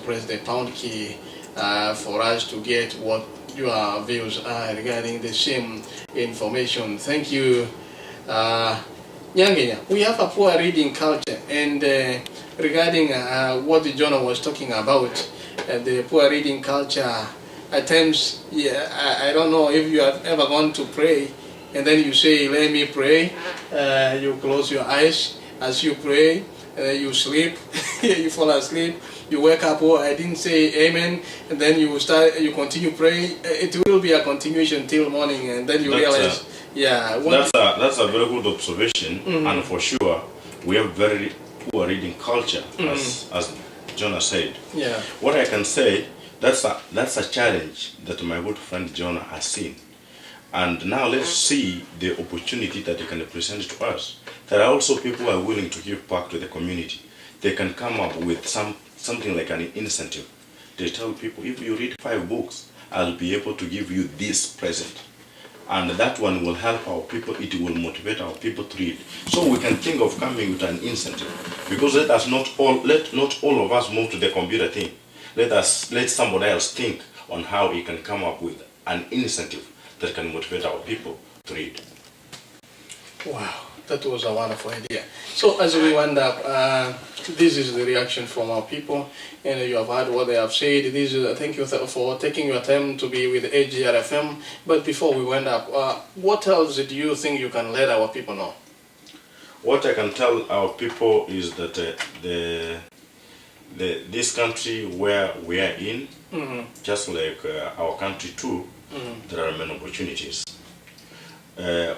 press the pound key for us to get what your views are regarding the same information. Thank you, Nyangenya. We have a poor reading culture, and regarding what Jonah was talking about, the poor reading culture, at times, yeah, I don't know if you have ever gone to pray, and then you say, let me pray, you close your eyes as you pray, you sleep, you fall asleep, you wake up, oh, I didn't say amen, and then you continue praying. It will be a continuation till morning, and then you realize, that's a very good observation, and for sure, we have very poor reading culture, as Jonah said. Yeah. What I can say, that's a challenge that my good friend Jonah has seen. And now let's see the opportunity that they can present to us. There are also people who are willing to give back to the community. They can come up with something like an incentive. They tell people, if you read 5 books, I'll be able to give you this present. And that one will help our people, it will motivate our people to read. So we can think of coming with an incentive. Because let not all of us move to the computer thing. Let somebody else think on how he can come up with an incentive that can motivate our people to read. Wow, that was a wonderful idea. So as we wind up, this is the reaction from our people, and you have heard what they have said. Thank you for taking your time to be with AGRFM. But before we wind up, what else do you think you can let our people know? What I can tell our people is that this country where we are in, just like our country too, there are many opportunities.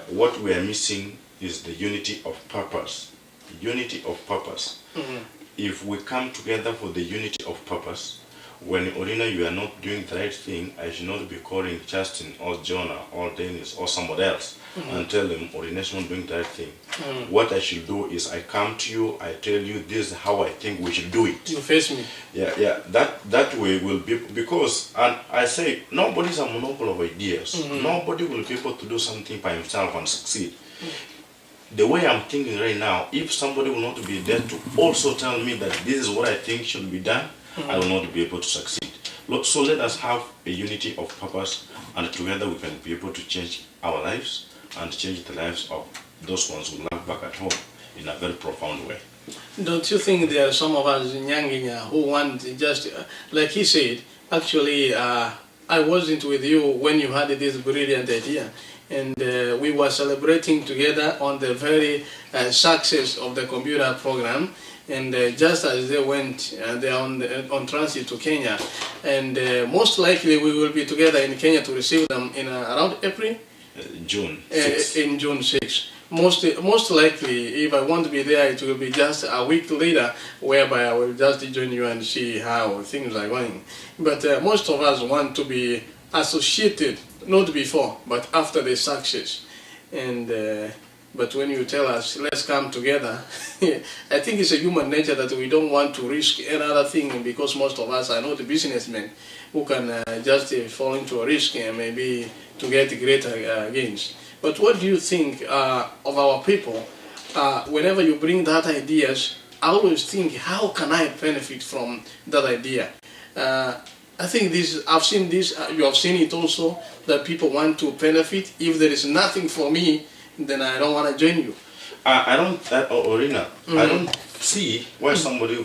What we are missing is the unity of purpose. Unity of purpose. If we come together for the unity of purpose, when Orina you are not doing the right thing, I should not be calling Justin or Jonah or Dennis or somebody else and tell them Orina is not doing the right thing. What I should do is I come to you, I tell you this is how I think we should do it. You face me. Yeah. That way will be, because, and I say nobody's a monopoly of ideas. Nobody will be able to do something by himself and succeed. The way I'm thinking right now, if somebody will not be there to also tell me that this is what I think should be done, I will not be able to succeed. So let us have a unity of purpose, and together we can be able to change our lives and change the lives of those ones who live back at home in a very profound way. Don't you think there are some of us in Nyangenya who want just, like he said, actually, I wasn't with you when you had this brilliant idea. And we were celebrating together on the very success of the computer program. And just as they went, they are on transit to Kenya. And most likely we will be together in Kenya to receive them in around April? June 6. In June 6. Most likely, if I want to be there, it will be just a week later, whereby I will just join you and see how things are going. But most of us want to be associated, not before, but after the success. And but when you tell us, let's come together, I think it's a human nature that we don't want to risk another thing, because most of us are not businessmen who can just fall into a risk and maybe to get greater gains. But what do you think of our people? Whenever you bring that ideas, I always think, how can I benefit from that idea? I think this, I've seen this, you have seen it also, that people want to benefit. If there is nothing for me, then I don't want to join you. I don't see why somebody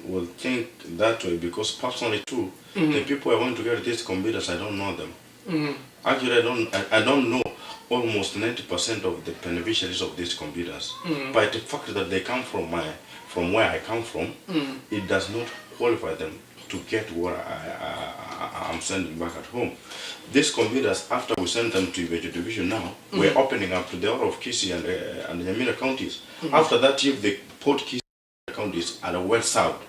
will think that way, because personally too, the people I want to get these computers, I don't know them. Actually, I don't know almost 90% of the beneficiaries of these computers. But the fact that they come from where I come from, it does not qualify them to get what I'm sending back at home. These computers, after we send them to Ibejo Division now, we're opening up to the order of Kisii and Nyamira counties. After that, if the Port Kisii counties are well served,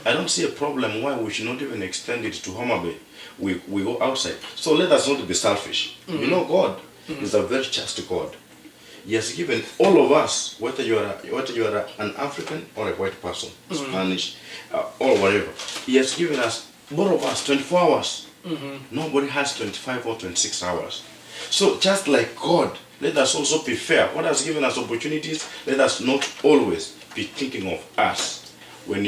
I don't see a problem why we should not even extend it to Homa Bay. We go outside. So let us not be selfish. You know, God is a very just God. He has given all of us, whether you are an African or a white person, Spanish or whatever, He has given us, both of us, 24 hours. Nobody has 25 or 26 hours. So just like God, let us also be fair. God has given us opportunities. Let us not always be thinking of us. when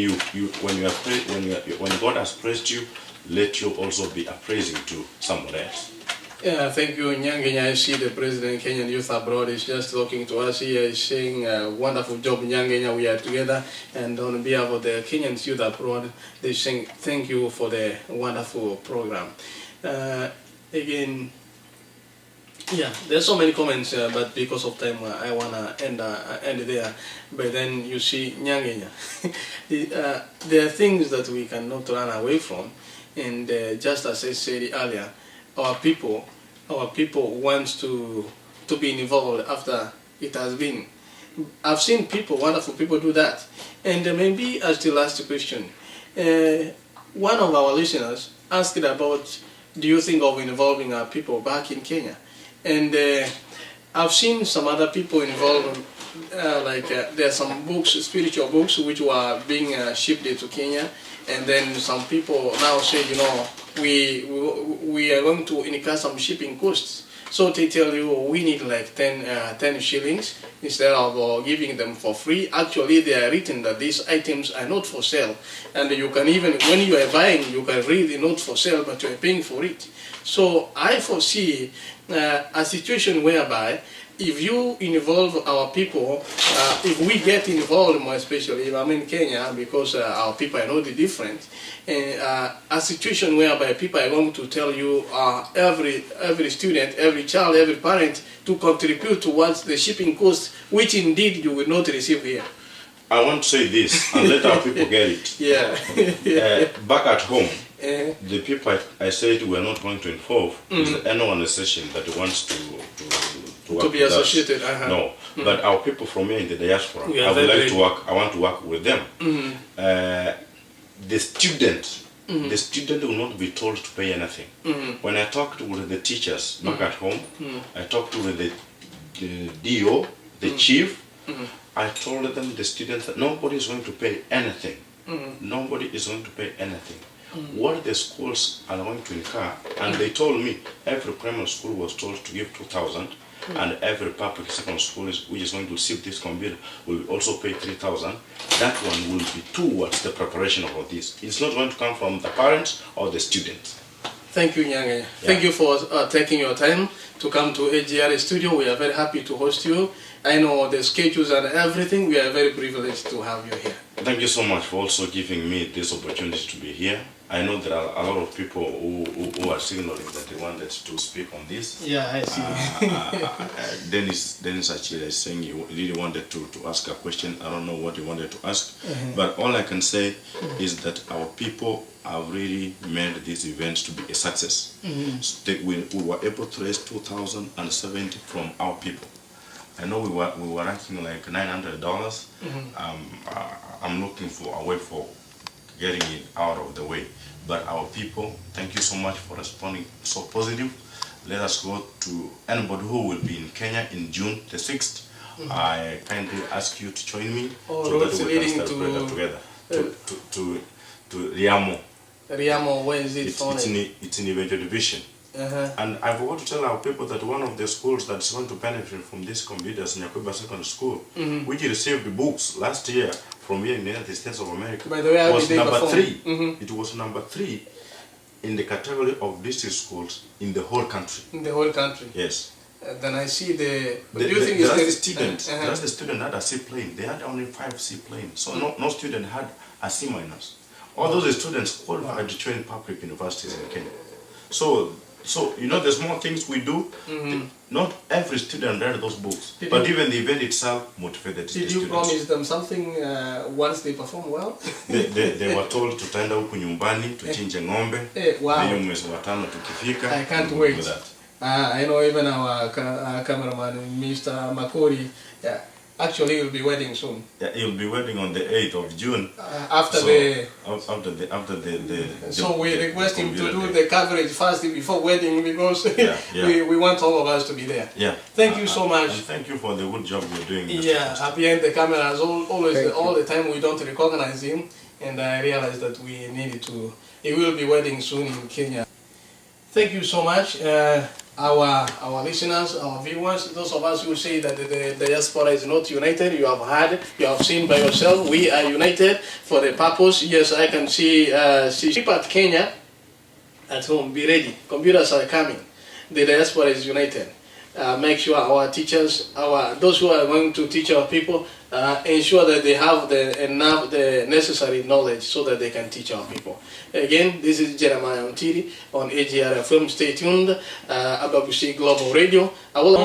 God has praised you, let you also be appraising to someone else. Yeah, thank you, Nyangenya. I see the President Kenyan Youth Abroad is just talking to us here. He's saying a wonderful job, Nyangenya. We are together, and on behalf of the Kenyan Youth Abroad, they saying thank you for the wonderful program. Again, yeah, there's so many comments, but because of time, I wanna end there. But then you see, Nyangenya, there are things that we cannot run away from, and just as I said earlier, our people wants to be involved after it has been. I've seen wonderful people do that. And maybe as the last question, one of our listeners asked about, do you think of involving our people back in Kenya? And I've seen some other people involved, there are some books, spiritual books, which were being shipped to Kenya. And then some people now say, we are going to incur some shipping costs. So they tell you we need like 10 shillings instead of giving them for free. Actually, they are written that these items are not for sale. And you can even, when you are buying, you can read the not for sale, but you are paying for it. So I foresee a situation whereby if you involve our people, if we get involved more especially if I'm in Kenya, because our people are not different, a situation whereby people are going to tell you every student, every child, every parent to contribute towards the shipping cost, which indeed you will not receive here. I want to say this and let our people get it. Yeah. Back at home, the people I said we are not going to involve is any organization that wants to be associated. No, but our people from here in the diaspora, I want to work with them. The student will not be told to pay anything. When I talked with the teachers back at home, I talked with the DO, the chief. I told them, the students, that nobody is going to pay anything. Nobody is going to pay anything. What the schools are going to incur, and they told me every primary school was told to give 2,000, and every public secondary school which is going to receive this computer will also pay 3,000. That one will be towards the preparation of this. It's not going to come from the parents or the students. Thank you, Nyangenya. Thank you for taking your time to come to AGR studio. We are very happy to host you. I know the schedules and everything. We are very privileged to have you here. Thank you so much for also giving me this opportunity to be here. I know there are a lot of people who are signaling that they wanted to speak on this. Yeah, I see. Dennis actually is saying he really wanted to ask a question. I don't know what he wanted to ask. But all I can say is that our people have really made these events to be a success. So we were able to raise 2,070 from our people. I know we were ranking like $900. I'm looking for a way for getting it out of the way. But our people, thank you so much for responding so positive. Let us go to anybody who will be in Kenya in June the 6th. I kindly ask you to join me so that we can celebrate together. To Riamo. Riamo, where is it? It's in Ibejo division. And I forgot to tell our people that one of the schools that's going to benefit from these computers in Yakuba Secondary School, which received books last year from here in the United States of America, by the way, was number 3. It was number 3 in the category of district schools in the whole country. In the whole country? Yes. Then I see the student had a C plane. They had only 5 C planes. So no student had a C minus. All those students qualified to join public universities in Kenya. So the small things we do, not every student read those books, but even the event itself motivated the students. Did you promise them something once they perform well? They were told to tenda huku nyumbani, tuchinje ng'ombe, hiyo mwezi wa 5 tukifika. I can't wait. I know even our cameraman, Mr. Makori, actually he'll be wedding soon. Yeah, he'll be wedding on the 8th of June. After the so we request him to do the coverage first before wedding, because we want all of us to be there. Yeah. Thank you so much. And thank you for the good job you're doing. Behind the cameras, all the time we don't recognize him, and I realized that we needed to. He will be wedding soon in Kenya. Thank you so much, our listeners, our viewers, those of us who say that the diaspora is not united. You have heard, you have seen by yourself. We are united for the purpose. Yes, I can see people at Kenya at home. Be ready. Computers are coming. The diaspora is united. Make sure our teachers, those who are going to teach our people, ensure that they have the necessary knowledge so that they can teach our people. Again, this is Jeremiah Ontiri on AGR FM. Stay tuned. Ababushi Global Radio. I will